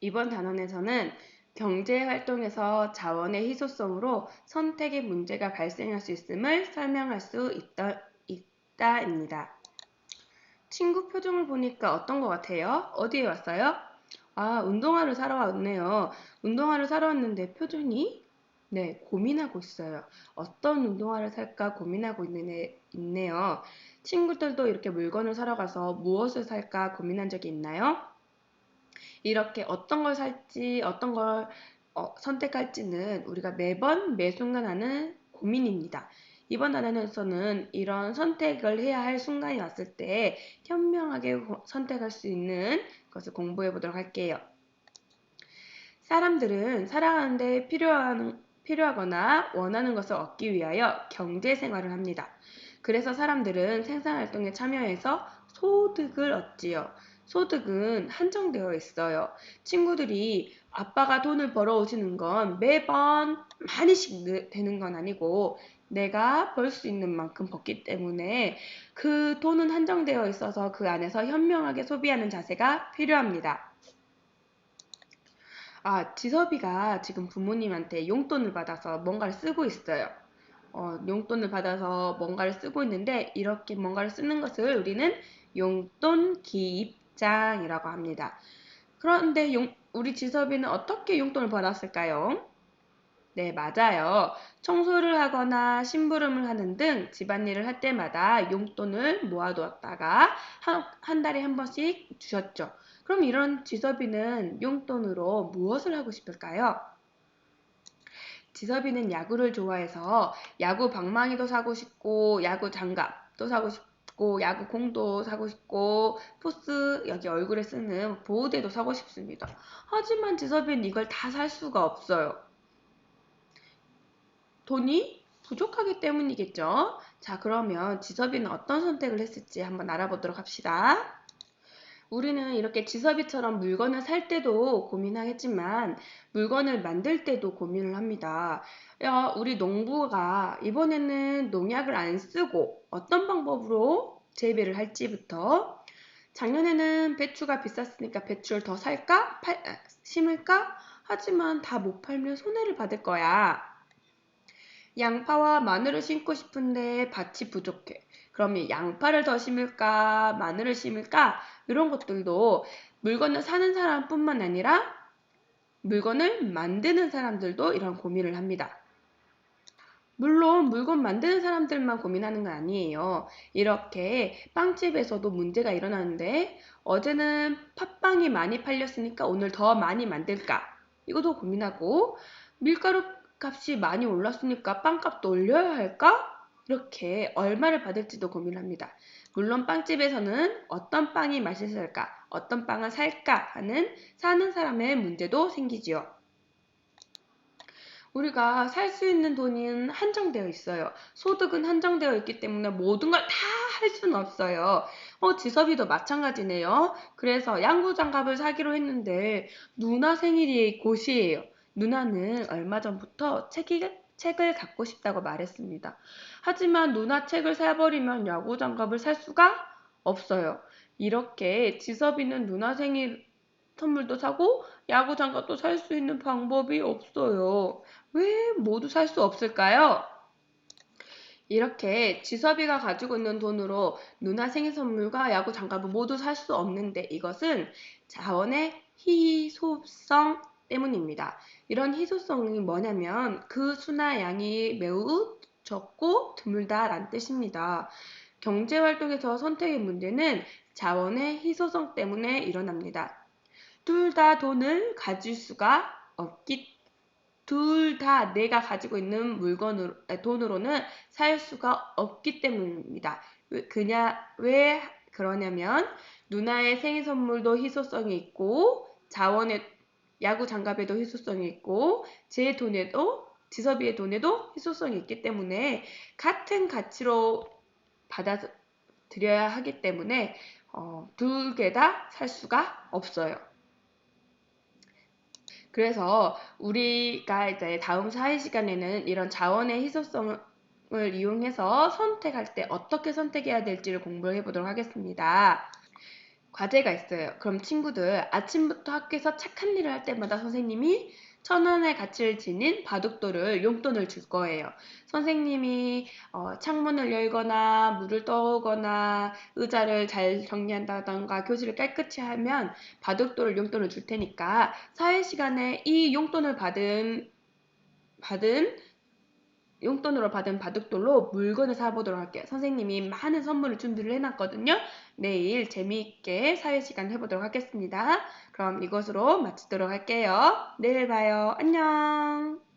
이번 단원에서는 경제활동에서 자원의 희소성으로 선택의 문제가 발생할 수 있음을 설명할 수 있다입니다. 친구 표정을 보니까 어떤 것 같아요? 어디에 왔어요? 아, 운동화를 사러 왔네요. 운동화를 사러 왔는데 표정이? 네, 고민하고 있어요. 어떤 운동화를 살까 고민하고 있네요. 친구들도 이렇게 물건을 사러 가서 무엇을 살까 고민한 적이 있나요? 이렇게 어떤 걸 살지, 어떤 걸 선택할지는 우리가 매번 매 순간 하는 고민입니다. 이번 단원에서는 이런 선택을 해야 할 순간이 왔을 때 현명하게 선택할 수 있는 것을 공부해 보도록 할게요. 사람들은 살아가는데 필요하거나 원하는 것을 얻기 위하여 경제 생활을 합니다. 그래서 사람들은 생산활동에 참여해서 소득을 얻지요. 소득은 한정되어 있어요. 친구들이 아빠가 돈을 벌어오시는 건 매번 많이씩 되는 건 아니고 내가 벌 수 있는 만큼 벌기 때문에 그 돈은 한정되어 있어서 그 안에서 현명하게 소비하는 자세가 필요합니다. 아, 지섭이가 지금 부모님한테 용돈을 받아서 뭔가를 쓰고 있어요. 용돈을 받아서 뭔가를 쓰고 있는데 이렇게 뭔가를 쓰는 것을 우리는 용돈 기입장이라고 합니다. 그런데 우리 지섭이는 어떻게 용돈을 받았을까요? 네, 맞아요. 청소를 하거나 심부름을 하는 등 집안일을 할 때마다 용돈을 모아두었다가 한 달에 한 번씩 주셨죠. 그럼 이런 지섭이는 용돈으로 무엇을 하고 싶을까요? 지섭이는 야구를 좋아해서 야구 방망이도 사고 싶고 야구 장갑도 사고 싶고 야구 공도 사고 싶고 포스 여기 얼굴에 쓰는 보호대도 사고 싶습니다. 하지만 지섭이는 이걸 다 살 수가 없어요. 돈이 부족하기 때문이겠죠. 자, 그러면 지섭이는 어떤 선택을 했을지 한번 알아보도록 합시다. 우리는 이렇게 지섭이처럼 물건을 살 때도 고민하겠지만 물건을 만들 때도 고민을 합니다. 야, 우리 농부가 이번에는 농약을 안 쓰고 어떤 방법으로 재배를 할지부터 작년에는 배추가 비쌌으니까 배추를 더 살까? 심을까? 하지만 다 못 팔면 손해를 받을 거야. 양파와 마늘을 심고 싶은데 밭이 부족해. 그러면 양파를 더 심을까? 마늘을 심을까? 이런 것들도 물건을 사는 사람뿐만 아니라 물건을 만드는 사람들도 이런 고민을 합니다. 물론 물건 만드는 사람들만 고민하는 건 아니에요. 이렇게 빵집에서도 문제가 일어나는데 어제는 팥빵이 많이 팔렸으니까 오늘 더 많이 만들까? 이것도 고민하고 밀가루 값이 많이 올랐으니까 빵값도 올려야 할까? 이렇게 얼마를 받을지도 고민합니다. 물론 빵집에서는 어떤 빵이 맛있을까? 어떤 빵을 살까? 하는 사는 사람의 문제도 생기지요. 우리가 살 수 있는 돈은 한정되어 있어요. 소득은 한정되어 있기 때문에 모든 걸 다 할 수는 없어요. 지섭이도 마찬가지네요. 그래서 양구장갑을 사기로 했는데 누나 생일이 곧이에요. 누나는 얼마 전부터 책을 갖고 싶다고 말했습니다. 하지만 누나 책을 사버리면 야구장갑을 살 수가 없어요. 이렇게 지섭이는 누나 생일 선물도 사고 야구 장갑도 살 수 있는 방법이 없어요. 왜 모두 살 수 없을까요? 이렇게 지섭이가 가지고 있는 돈으로 누나 생일 선물과 야구 장갑을 모두 살 수 없는데 이것은 자원의 희소성 때문입니다. 이런 희소성이 뭐냐면 그 수나 양이 매우 적고 드물다라는 뜻입니다. 경제활동에서 선택의 문제는 자원의 희소성 때문에 일어납니다. 둘 다 돈을 가질 수가 없기 둘 다 내가 가지고 있는 돈으로는 살 수가 없기 때문입니다. 왜 그러냐면 누나의 생일 선물도 희소성이 있고 자원의 야구 장갑에도 희소성이 있고 제 돈에도 지섭이의 돈에도 희소성이 있기 때문에 같은 가치로 받아들여야 하기 때문에 두 개 다 살 수가 없어요. 그래서 우리가 이제 다음 사회 시간에는 이런 자원의 희소성을 이용해서 선택할 때 어떻게 선택해야 될지를 공부해 보도록 하겠습니다. 과제가 있어요. 그럼 친구들 아침부터 학교에서 착한 일을 할 때마다 선생님이 1,000원의 가치를 지닌 바둑돌을 용돈을 줄 거예요. 선생님이 창문을 열거나 물을 떠오거나 의자를 잘 정리한다던가 교실을 깨끗이 하면 바둑돌을 용돈을 줄 테니까 사회 시간에 이 받은 용돈으로 받은 바둑돌로 물건을 사보도록 할게요. 선생님이 많은 선물을 준비를 해놨거든요. 내일 재미있게 사회시간 해보도록 하겠습니다. 그럼 이것으로 마치도록 할게요. 내일 봐요. 안녕.